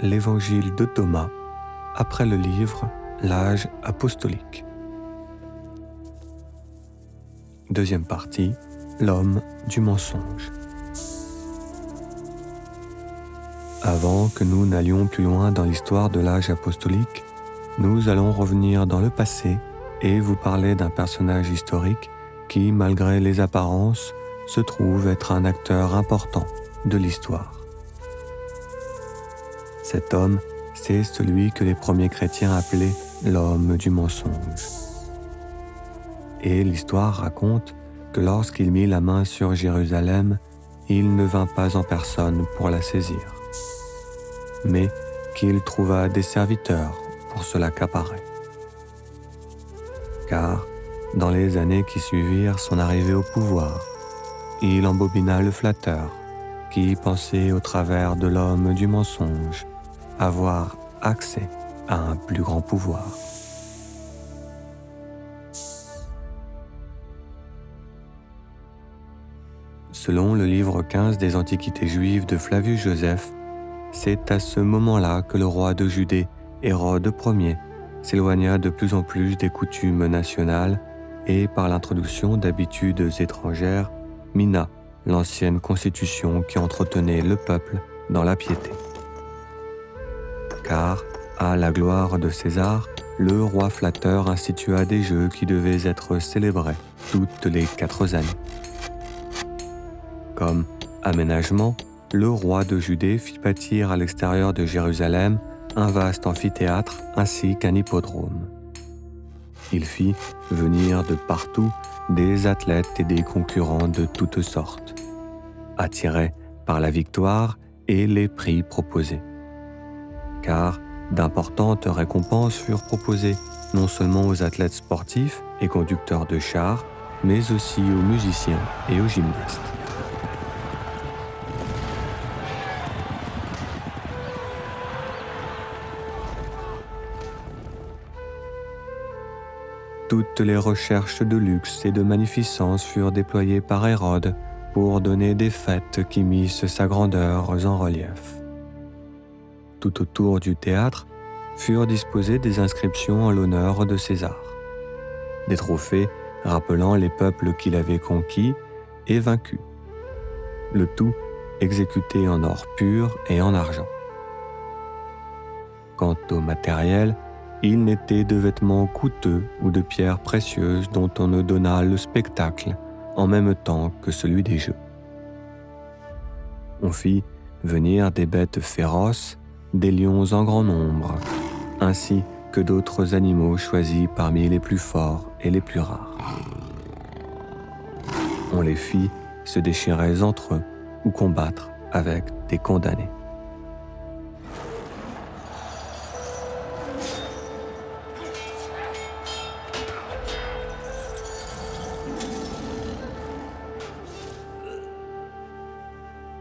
l'évangile de Thomas après le livre L'âge apostolique. Deuxième partie, l'homme du mensonge. Avant que nous n'allions plus loin dans l'histoire de l'âge apostolique, nous allons revenir dans le passé et vous parler d'un personnage historique qui, malgré les apparences, se trouve être un acteur important de l'histoire. Cet homme, c'est celui que les premiers chrétiens appelaient l'homme du mensonge. Et l'histoire raconte que lorsqu'il mit la main sur Jérusalem, il ne vint pas en personne pour la saisir, mais qu'il trouva des serviteurs pour se l'accaparer. Car, dans les années qui suivirent son arrivée au pouvoir, il embobina le flatteur qui pensait au travers de l'homme du mensonge avoir accès à un plus grand pouvoir. Selon le livre 15 des Antiquités juives de Flavius Joseph, c'est à ce moment-là que le roi de Judée, Hérode Ier, s'éloigna de plus en plus des coutumes nationales et, par l'introduction d'habitudes étrangères, mina l'ancienne constitution qui entretenait le peuple dans la piété. Car, à la gloire de César, le roi flatteur institua des jeux qui devaient être célébrés toutes les 4 années. Comme aménagement, le roi de Judée fit bâtir à l'extérieur de Jérusalem un vaste amphithéâtre ainsi qu'un hippodrome. Il fit venir de partout des athlètes et des concurrents de toutes sortes, attirés par la victoire et les prix proposés. Car d'importantes récompenses furent proposées non seulement aux athlètes sportifs et conducteurs de chars, mais aussi aux musiciens et aux gymnastes. Toutes les recherches de luxe et de magnificence furent déployées par Hérode pour donner des fêtes qui missent sa grandeur en relief. Tout autour du théâtre furent disposées des inscriptions en l'honneur de César, des trophées rappelant les peuples qu'il avait conquis et vaincus, le tout exécuté en or pur et en argent. Quant au matériel, il n'était de vêtements coûteux ou de pierres précieuses dont on ne donna le spectacle en même temps que celui des jeux. On fit venir des bêtes féroces, des lions en grand nombre, ainsi que d'autres animaux choisis parmi les plus forts et les plus rares. On les fit se déchirer entre eux ou combattre avec des condamnés.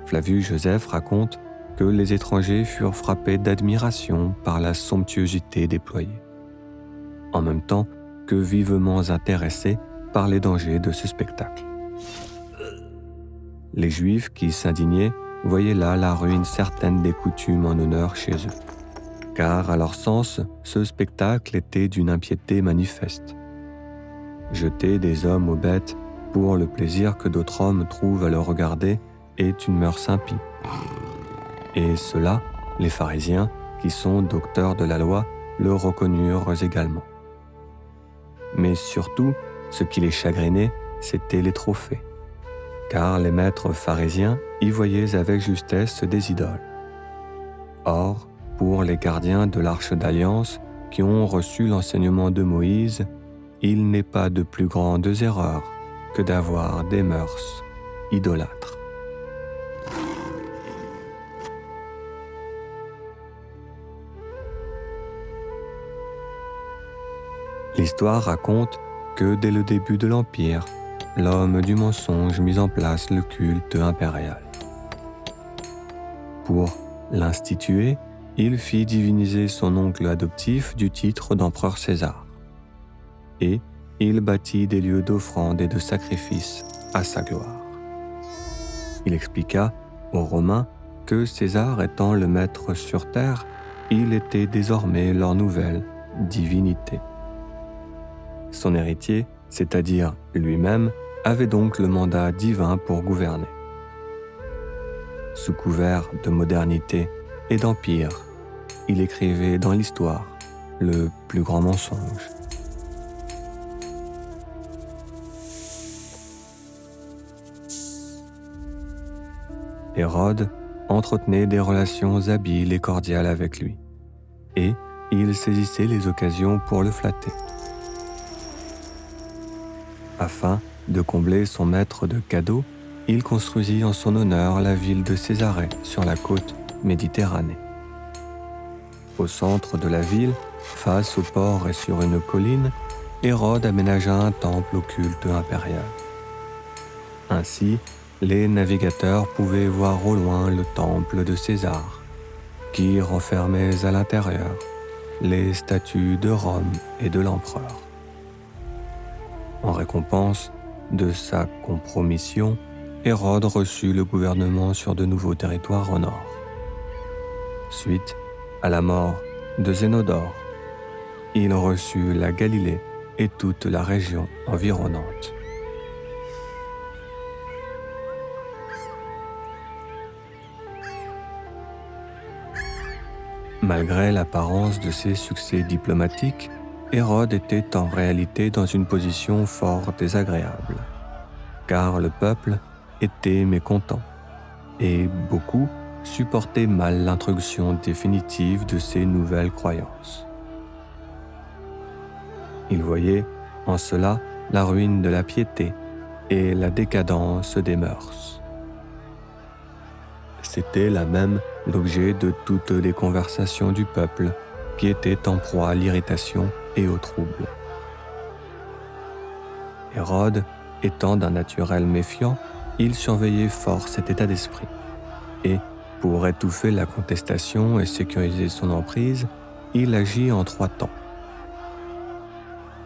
Flavius Joseph raconte que les étrangers furent frappés d'admiration par la somptuosité déployée, en même temps que vivement intéressés par les dangers de ce spectacle. Les Juifs qui s'indignaient voyaient là la ruine certaine des coutumes en honneur chez eux, car à leur sens, ce spectacle était d'une impiété manifeste. Jeter des hommes aux bêtes pour le plaisir que d'autres hommes trouvent à le regarder est une mœurs impie. Et ceux-là, les pharisiens, qui sont docteurs de la loi, le reconnurent également. Mais surtout, ce qui les chagrinait, c'étaient les trophées, car les maîtres pharisiens y voyaient avec justesse des idoles. Or, pour les gardiens de l'Arche d'Alliance, qui ont reçu l'enseignement de Moïse, il n'est pas de plus grandes erreurs que d'avoir des mœurs idolâtres. L'histoire raconte que dès le début de l'Empire, l'homme du mensonge mit en place le culte impérial. Pour l'instituer, il fit diviniser son oncle adoptif du titre d'empereur César. Et il bâtit des lieux d'offrande et de sacrifice à sa gloire. Il expliqua aux Romains que César étant le maître sur terre, il était désormais leur nouvelle divinité. Son héritier, c'est-à-dire lui-même, avait donc le mandat divin pour gouverner. Sous couvert de modernité et d'empire, il écrivait dans l'histoire le plus grand mensonge. Hérode entretenait des relations habiles et cordiales avec lui, et il saisissait les occasions pour le flatter. Afin de combler son maître de cadeaux, il construisit en son honneur la ville de Césarée sur la côte Méditerranée. Au centre de la ville, face au port et sur une colline, Hérode aménagea un temple au culte impérial. Ainsi, les navigateurs pouvaient voir au loin le temple de César, qui renfermait à l'intérieur les statues de Rome et de l'empereur. En récompense de sa compromission, Hérode reçut le gouvernement sur de nouveaux territoires au nord. Suite à la mort de Zénodore, il reçut la Galilée et toute la région environnante. Malgré l'apparence de ses succès diplomatiques, Hérode était en réalité dans une position fort désagréable, car le peuple était mécontent, et beaucoup supportaient mal l'introduction définitive de ces nouvelles croyances. Il voyait en cela la ruine de la piété et la décadence des mœurs. C'était là même l'objet de toutes les conversations du peuple qui était en proie à l'irritation et au trouble. Hérode, étant d'un naturel méfiant, il surveillait fort cet état d'esprit. Et, pour étouffer la contestation et sécuriser son emprise, il agit en 3 temps.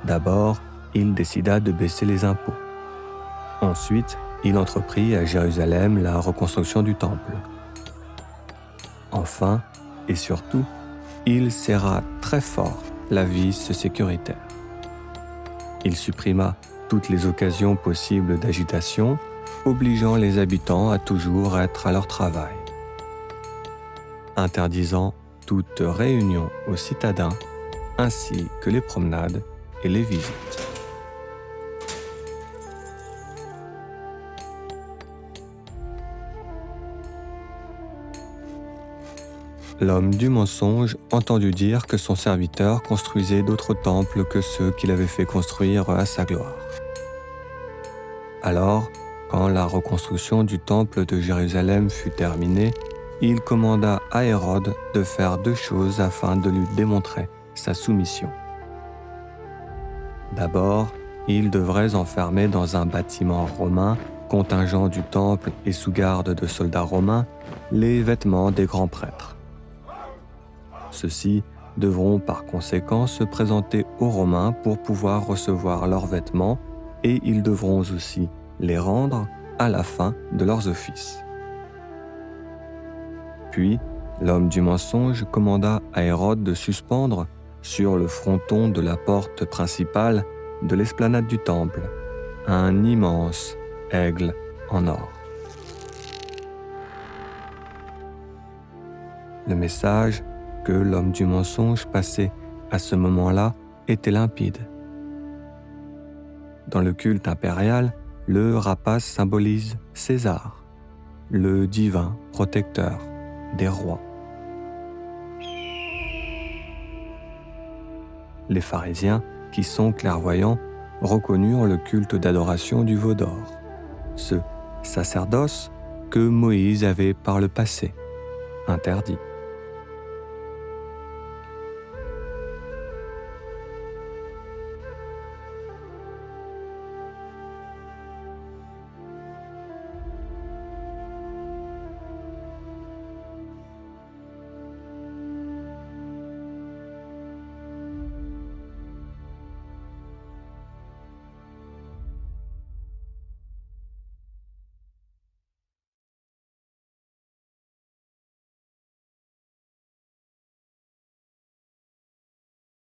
D'abord, il décida de baisser les impôts. Ensuite, il entreprit à Jérusalem la reconstruction du temple. Enfin, et surtout, il serra très fort la vis sécuritaire. Il supprima toutes les occasions possibles d'agitation, obligeant les habitants à toujours être à leur travail, interdisant toute réunion aux citadins, ainsi que les promenades et les visites. L'homme du mensonge entendit dire que son serviteur construisait d'autres temples que ceux qu'il avait fait construire à sa gloire. Alors, quand la reconstruction du temple de Jérusalem fut terminée, il commanda à Hérode de faire 2 choses afin de lui démontrer sa soumission. D'abord, il devrait enfermer dans un bâtiment romain, contingent du temple et sous garde de soldats romains, les vêtements des grands prêtres. Ceux-ci devront par conséquent se présenter aux Romains pour pouvoir recevoir leurs vêtements et ils devront aussi les rendre à la fin de leurs offices. Puis, l'homme du mensonge commanda à Hérode de suspendre, sur le fronton de la porte principale de l'esplanade du temple, un immense aigle en or. Le message que l'homme du mensonge passait à ce moment-là était limpide. Dans le culte impérial, le rapace symbolise César, le divin protecteur des rois. Les pharisiens, qui sont clairvoyants, reconnurent le culte d'adoration du veau d'or, ce sacerdoce que Moïse avait par le passé interdit.